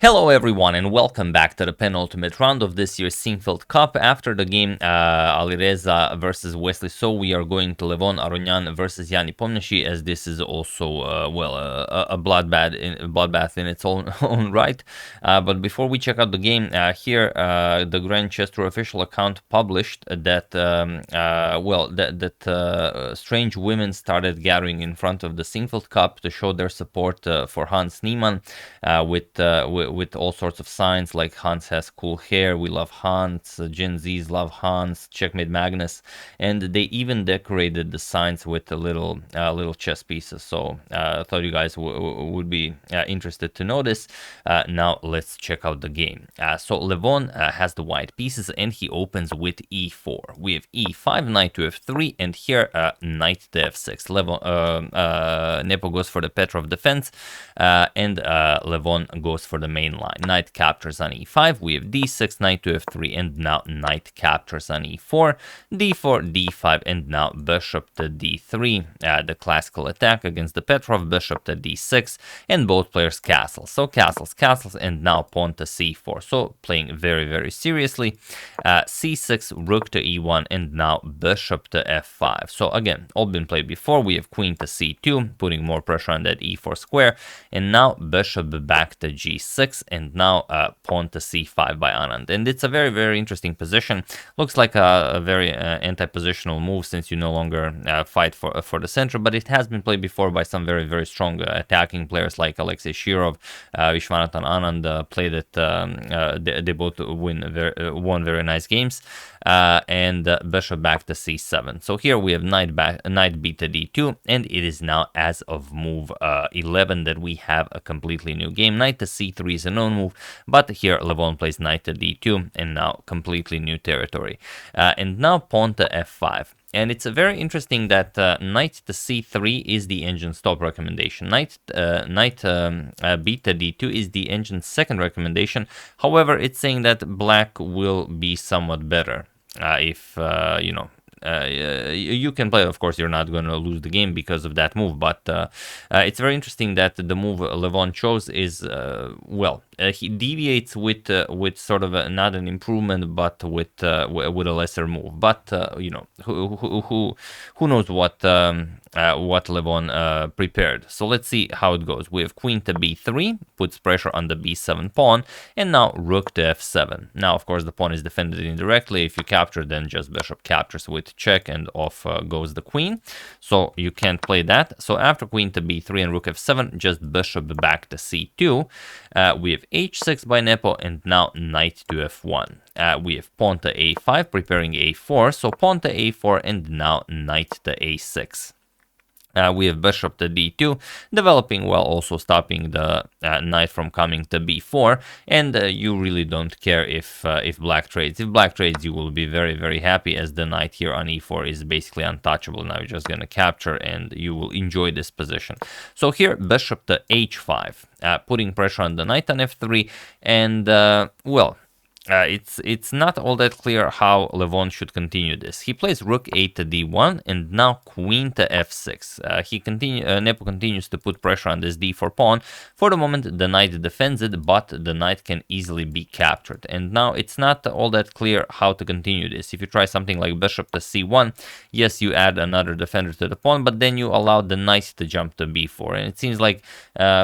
Hello everyone and welcome back to the penultimate round of this year's Sinquefield Cup. After the game Alireza versus Wesley So, we are going to Levon Aronian versus Nepomniachtchi, as this is also a bloodbath in its own right. But before we check out the game, here the Grand Chess Tour official account published that strange women started gathering in front of the Sinquefield Cup to show their support for Hans Niemann with all sorts of signs like Hans has cool hair, we love Hans, Gen Zs love Hans, checkmate Magnus, and they even decorated the signs with little chess pieces. So I thought you guys would be interested to know this. Now let's check out the game. So Levon has the white pieces and he opens with e4. We have e5, knight to f3, and here knight to f6. Nepo goes for the Petrov defense, and Levon goes for the main line. Knight captures on e5, we have d6, knight to f3, and now knight captures on e4, d4, d5, and now bishop to d3, the classical attack against the Petrov, bishop to d6, and both players castle. So castles, and now pawn to c4. So playing very seriously. c6, rook to e1, and now bishop to f5. So again, all been played before. We have queen to c2, putting more pressure on that e4 square, and now bishop back to g6, and now pawn to c5 by Anand. And it's a very interesting position. Looks like a very anti-positional move, since you no longer fight for the center, but it has been played before by some very strong attacking players like Alexei Shirov, Vishwanathan Anand played it. They both won very nice games. And bishop back to c7. So here we have knight b to d2, and it is now, as of move 11, that we have a completely new game. Knight to c3 is a known move, but here Levon plays knight to d2, and now completely new territory. And now pawn to f5. And it's very interesting that knight to c3 is the engine's top recommendation. Knight b to d2 is the engine's second recommendation. However, it's saying that black will be somewhat better if you can play. Of course, you're not going to lose the game because of that move, but it's very interesting that the move Levon chose is he deviates with sort of not an improvement, but with a lesser move. But who knows what Levon prepared. So let's see how it goes. We have queen to b3, puts pressure on the b7 pawn, and now rook to f7. Now, of course, the pawn is defended indirectly. If you capture, then just bishop captures with check, and off goes the queen. So you can't play that. So after queen to b3 and rook f7, just bishop back to c2. We have h6 by Nepo, and now knight to f1. We have pawn to a5, preparing a4. So pawn to a4, and now knight to a6. We have bishop to d2, developing well, also stopping the knight from coming to b4, and you really don't care if black trades. If black trades, you will be very happy, as the knight here on e4 is basically untouchable. Now you're just going to capture, and you will enjoy this position. So here, bishop to h5, putting pressure on the knight on f3, and it's not all that clear how Levon should continue this. He plays rook a to d1, and now queen to f6. Nepo continues to put pressure on this d4 pawn. For the moment, the knight defends it, but the knight can easily be captured. And now it's not all that clear how to continue this. If you try something like bishop to c1, yes, you add another defender to the pawn, but then you allow the knight to jump to b4. And it seems like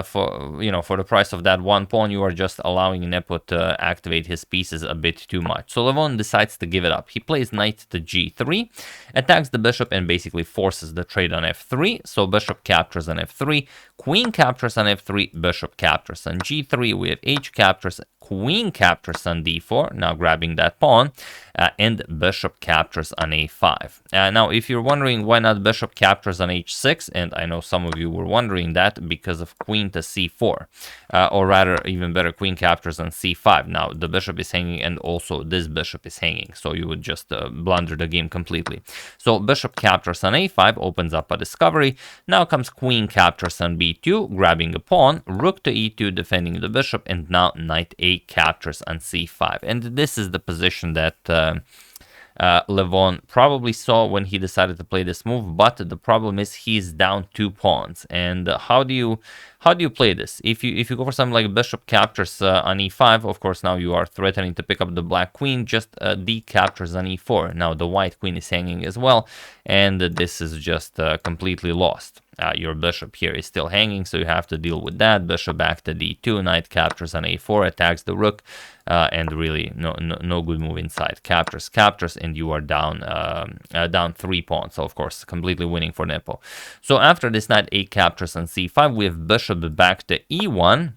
for the price of that one pawn, you are just allowing Nepo to activate his pieces a bit too much. So Levon decides to give it up. He plays knight to g3, attacks the bishop, and basically forces the trade on f3. So bishop captures on f3, queen captures on f3, bishop captures on g3. We have h captures, queen captures on d4, now grabbing that pawn, and bishop captures on a5. Now, if you're wondering why not bishop captures on h6, and I know some of you were wondering that because of queen to c4, or rather, even better, queen captures on c5. Now, the bishop is hanging, and also this bishop is hanging, so you would just blunder the game completely. So bishop captures on a5 opens up a discovery. Now comes queen captures on b2, grabbing a pawn, rook to e2, defending the bishop, and now knight a captures on c5. And this is the position that Levon probably saw when he decided to play this move, but the problem is he's down 2 pawns. And how do you play this? If you go for something like bishop captures on e5, of course now you are threatening to pick up the black queen, just d captures on e4. Now the white queen is hanging as well, and this is just completely lost. Your bishop here is still hanging, so you have to deal with that. Bishop back to d2, knight captures on a4, attacks the rook, and really no good move inside. Captures, and you are down 3 pawns. So of course, completely winning for Nepo. So after this knight a captures on c5, we have bishop back to e1.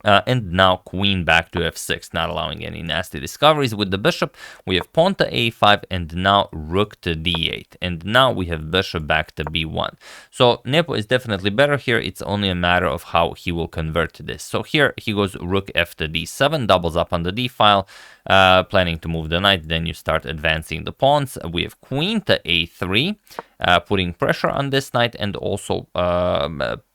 And now queen back to f6, not allowing any nasty discoveries with the bishop. We have pawn to a5 and now rook to d8. And now we have bishop back to b1. So Nepo is definitely better here. It's only a matter of how he will convert to this. So here he goes rook f to d7, doubles up on the d file, planning to move the knight. Then you start advancing the pawns. We have queen to a3, putting pressure on this knight, and also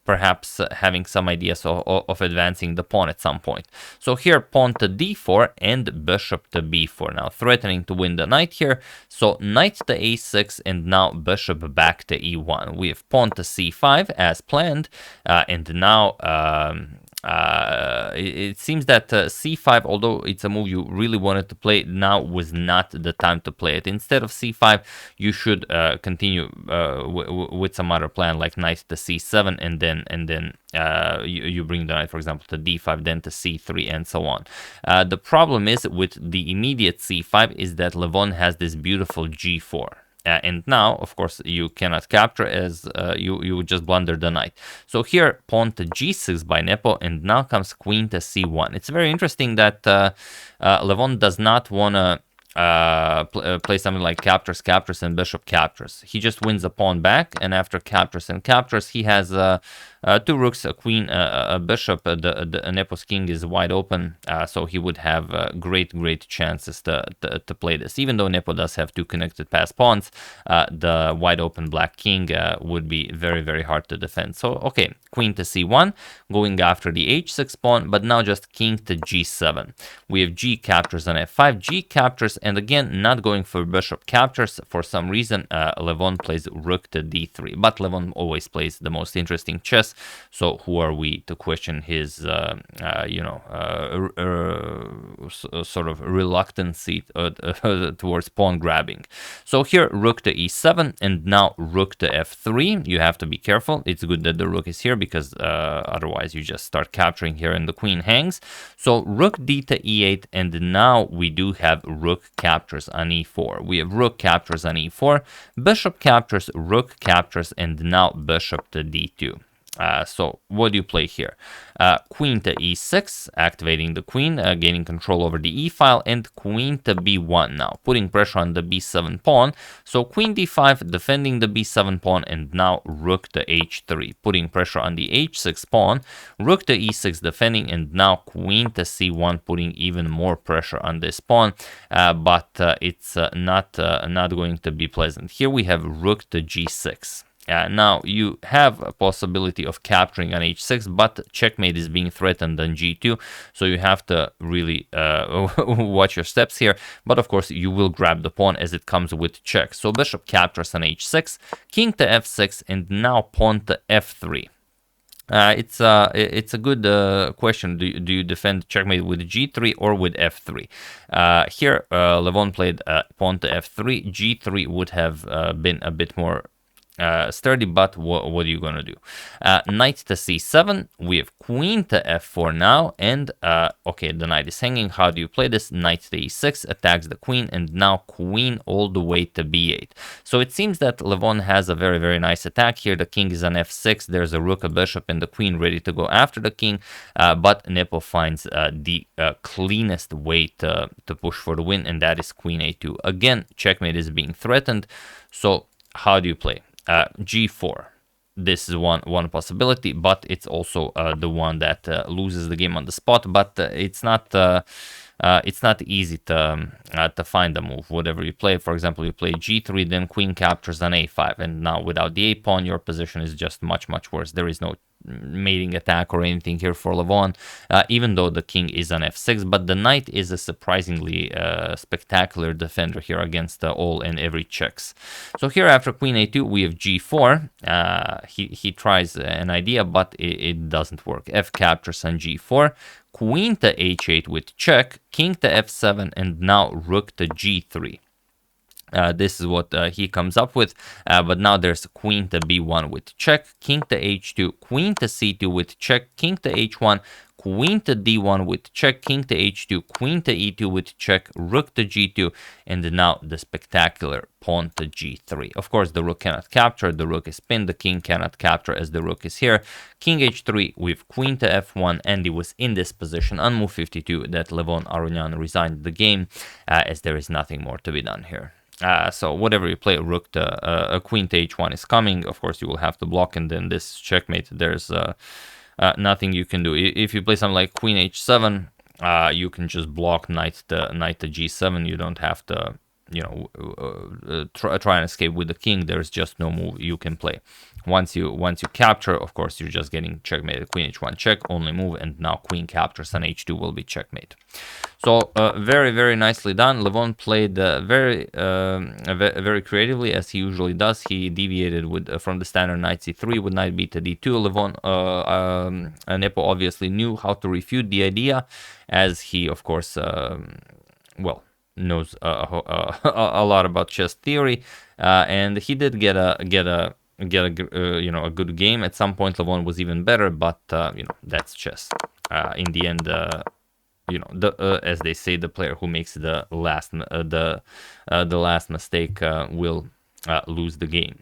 perhaps having some ideas of advancing the pawn at some point. So here pawn to d4 and bishop to b4, now threatening to win the knight here. So knight to a6 and now bishop back to e1. We have pawn to c5 as planned, and now it seems that c5, although it's a move you really wanted to play, now was not the time to play it. Instead of c5, you should continue with some other plan like knight to c7, and then you bring the knight, for example, to d5, then to c3, and so on. The problem is with the immediate c5 is that Levon has this beautiful g4. And now, of course, you cannot capture as you would just blunder the knight. So here, pawn to g6 by Nepo, and now comes queen to c1. It's very interesting that Levon does not want to play something like captures, and bishop captures. He just wins a pawn back, and after captures and captures, he has 2 rooks, a queen, a bishop. The Nepo's king is wide open, so he would have great chances to play this. Even though Nepo does have 2 connected pass pawns, the wide open black king would be very hard to defend. So okay, queen to c1, going after the h6 pawn, but now just king to g7. We have g captures on f5, g captures, and again not going for bishop captures. For some reason, Levon plays rook to d3, but Levon always plays the most interesting chess. So who are we to question his, sort of reluctancy towards pawn grabbing? So here, rook to e7, and now rook to f3. You have to be careful. It's good that the rook is here because otherwise you just start capturing here and the queen hangs. So rook d to e8, and now we do have rook captures on e4. We have rook captures on e4, bishop captures, rook captures, and now bishop to d2. So what do you play here? Queen to e6, activating the queen, gaining control over the e file, and queen to b1 now, putting pressure on the b7 pawn. So queen d5, defending the b7 pawn, and now rook to h3, putting pressure on the h6 pawn, rook to e6, defending, and now queen to c1, putting even more pressure on this pawn, but it's not going to be pleasant. Here we have rook to g6. Now you have a possibility of capturing on h6, but checkmate is being threatened on g2, so you have to really watch your steps here. But of course you will grab the pawn as it comes with check. So bishop captures on h6, king to f6, and now pawn to f3. It's a good question. Do you defend checkmate with g3 or with f3? Here Levon played pawn to f3. G3 would have been a bit more sturdy, but what are you gonna do? Knight to c7, we have queen to f4 now, and okay, the knight is hanging. How do you play this? Knight to e6 attacks the queen, and now queen all the way to b8. So it seems that Levon has a very nice attack here. The king is on f6, there's a rook, a bishop, and the queen ready to go after the king, but Nepo finds the cleanest way to push for the win, and that is queen a2. Again, checkmate is being threatened, so how do you play? G4. This is one possibility, but it's also the one that loses the game on the spot. But it's not easy to find a move. Whatever you play, for example, you play G3, then queen captures on A5, and now without the A pawn, your position is just much worse. There is no mating attack or anything here for Levon, even though the king is on f6, but the knight is a surprisingly spectacular defender here against all and every checks. So here after queen a2 we have g4. He tries an idea, but it doesn't work. F captures on g4, queen to h8 with check, king to f7, and now rook to g3. This is what he comes up with, but now there's queen to b1 with check, king to h2, queen to c2 with check, king to h1, queen to d1 with check, king to h2, queen to e2 with check, rook to g2, and now the spectacular pawn to g3. Of course, the rook cannot capture, the rook is pinned, the king cannot capture as the rook is here. King h3 with queen to f1, and it was in this position on move 52 that Levon Aronian resigned the game, as there is nothing more to be done here. So whatever you play, rook to a queen to h1 is coming. Of course, you will have to block, and then this checkmate, there's nothing you can do. If you play something like queen h7, you can just block knight to g7. You don't have to, you know, try and escape with the king. There's just no move you can play. Once you capture, of course, you're just getting checkmated. Queen h1 check, only move, and now queen captures on h2 will be checkmate. So very, very nicely done. Levon played very creatively, as he usually does. He deviated from the standard knight c3 with knight b to d2. Levon Nepo obviously knew how to refute the idea, as he, of course, well, knows a lot about chess theory, and he did get a you know, a good game. At some point Levon was even better, but you know, that's chess. In the end, you know, as they say, the player who makes the last mistake will lose the game.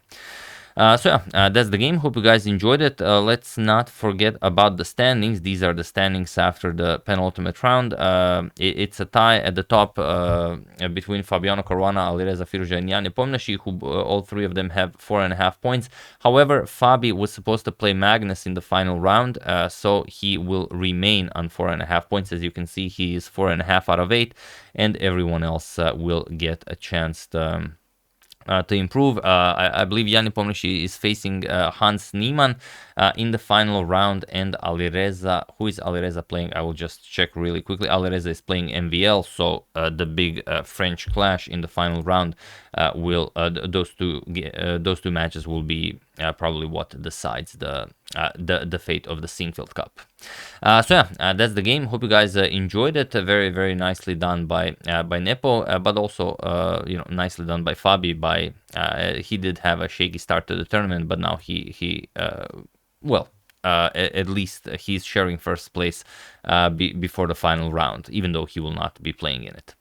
So yeah, that's the game. Hope you guys enjoyed it. Let's not forget about the standings. These are the standings after the penultimate round. It's a tie at the top between Fabiano Caruana, Alireza Firuza, and Nepomniachtchi, who all three of them have 4.5 points. However, Fabi was supposed to play Magnus in the final round, so he will remain on 4.5 points. As you can see, he is 4.5 out of 8, and everyone else will get a chance to improve. I believe Jan Nepomniachtchi is facing Hans Niemann in the final round, and Alireza, who is Alireza playing? I will just check really quickly. Alireza is playing MVL, so the big French clash in the final round will those two matches will be probably what decides the fate of the Sinquefield Cup. So yeah, that's the game. Hope you guys enjoyed it. Very, very nicely done by Nepo, but also you know, nicely done by Fabi. He did have a shaky start to the tournament, but now he well, at least he's sharing first place before the final round, even though he will not be playing in it.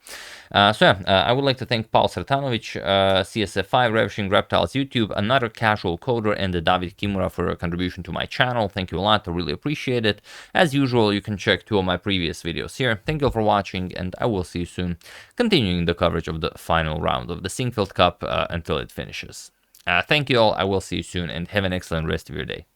So yeah, I would like to thank Paul Sretanovic, CSF5, Ravishing Reptiles YouTube, Another Casual Coder, and David Kimura for a contribution to my channel. Thank you a lot. I really appreciate it. As usual, you can check 2 of my previous videos here. Thank you all for watching, and I will see you soon, continuing the coverage of the final round of the Sinquefield Cup until it finishes. Thank you all. I will see you soon, and have an excellent rest of your day.